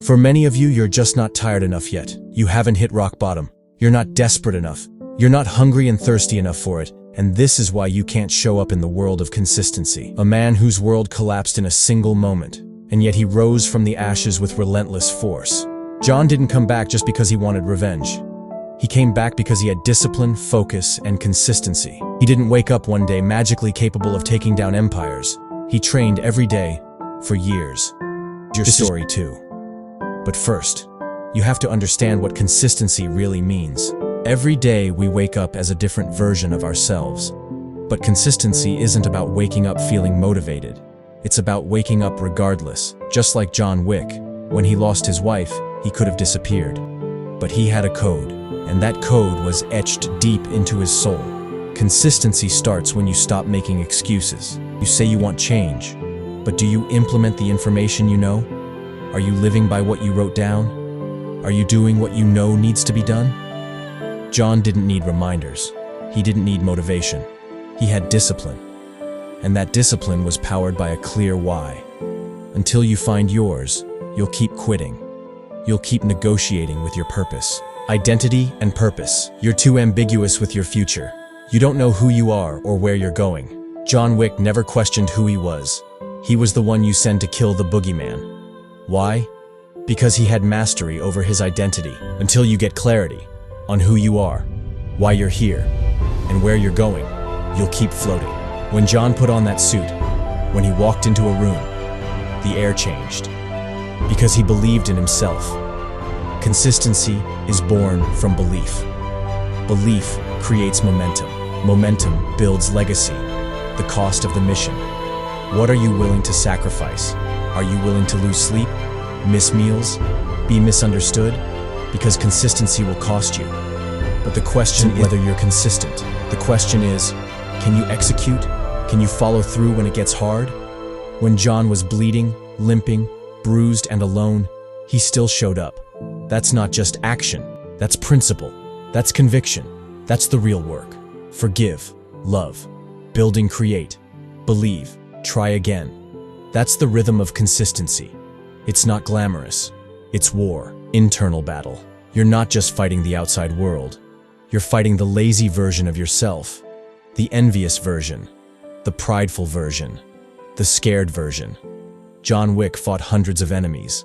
For many of you, you're just not tired enough yet. You haven't hit rock bottom. You're not desperate enough. You're not hungry and thirsty enough for it. And this is why you can't show up in the world of consistency. A man whose world collapsed in a single moment, and yet he rose from the ashes with relentless force. John didn't come back just because he wanted revenge. He came back because he had discipline, focus, and consistency. He didn't wake up one day magically capable of taking down empires. He trained every day for years. Your story too. But first, you have to understand what consistency really means. Every day we wake up as a different version of ourselves. But consistency isn't about waking up feeling motivated. It's about waking up regardless. Just like John Wick, when he lost his wife, he could have disappeared. But he had a code, and that code was etched deep into his soul. Consistency starts when you stop making excuses. You say you want change, but do you implement the information you know? Are you living by what you wrote down? Are you doing what you know needs to be done? John didn't need reminders. He didn't need motivation. He had discipline. And that discipline was powered by a clear why. Until you find yours, you'll keep quitting. You'll keep negotiating with your purpose. Identity and purpose. You're too ambiguous with your future. You don't know who you are or where you're going. John Wick never questioned who he was. He was the one you send to kill the boogeyman. Why? Because he had mastery over his identity. Until you get clarity on who you are, why you're here, and where you're going, you'll keep floating. When John put on that suit, when he walked into a room, the air changed. Because he believed in himself. Consistency is born from belief. Belief creates momentum. Momentum builds legacy. The cost of the mission. What are you willing to sacrifice? Are you willing to lose sleep, miss meals, be misunderstood? Because consistency will cost you. But the question is whether you're consistent. The question is, can you execute? Can you follow through when it gets hard? When John was bleeding, limping, bruised, and alone, he still showed up. That's not just action. That's principle. That's conviction. That's the real work. Forgive, love, build and create, believe, try again. That's the rhythm of consistency. It's not glamorous. It's war, internal battle. You're not just fighting the outside world. You're fighting the lazy version of yourself, the envious version, the prideful version, the scared version. John Wick fought hundreds of enemies,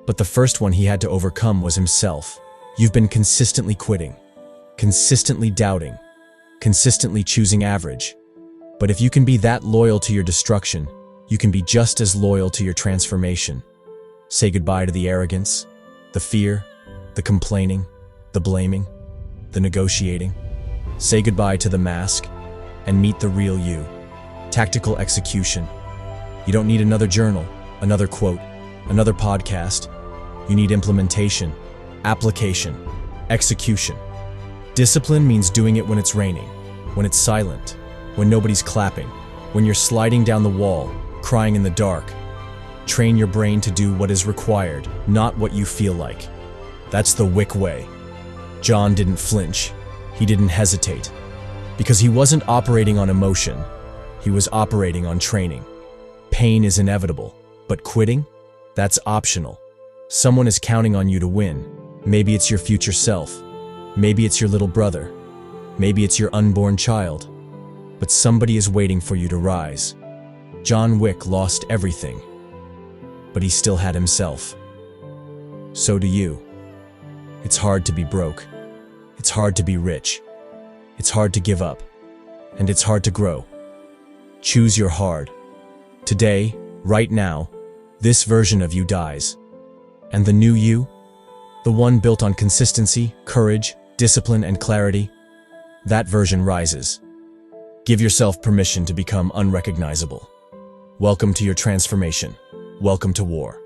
but the first one he had to overcome was himself. You've been consistently quitting, consistently doubting, consistently choosing average. But if you can be that loyal to your destruction, you can be just as loyal to your transformation. Say goodbye to the arrogance, the fear, the complaining, the blaming, the negotiating. Say goodbye to the mask and meet the real you. Tactical execution. You don't need another journal, another quote, another podcast. You need implementation, application, execution. Discipline means doing it when it's raining, when it's silent, when nobody's clapping, when you're sliding down the wall, crying in the dark. Train your brain to do what is required, not what you feel like. That's the Wick way. John didn't flinch. He didn't hesitate. Because he wasn't operating on emotion. He was operating on training. Pain is inevitable, but quitting? That's optional. Someone is counting on you to win. Maybe it's your future self. Maybe it's your little brother. Maybe it's your unborn child. But somebody is waiting for you to rise. John Wick lost everything, but he still had himself. So do you. It's hard to be broke. It's hard to be rich. It's hard to give up. And it's hard to grow. Choose your hard. Today, right now, this version of you dies. And the new you, the one built on consistency, courage, discipline, and clarity, that version rises. Give yourself permission to become unrecognizable. Welcome to your transformation. Welcome to war.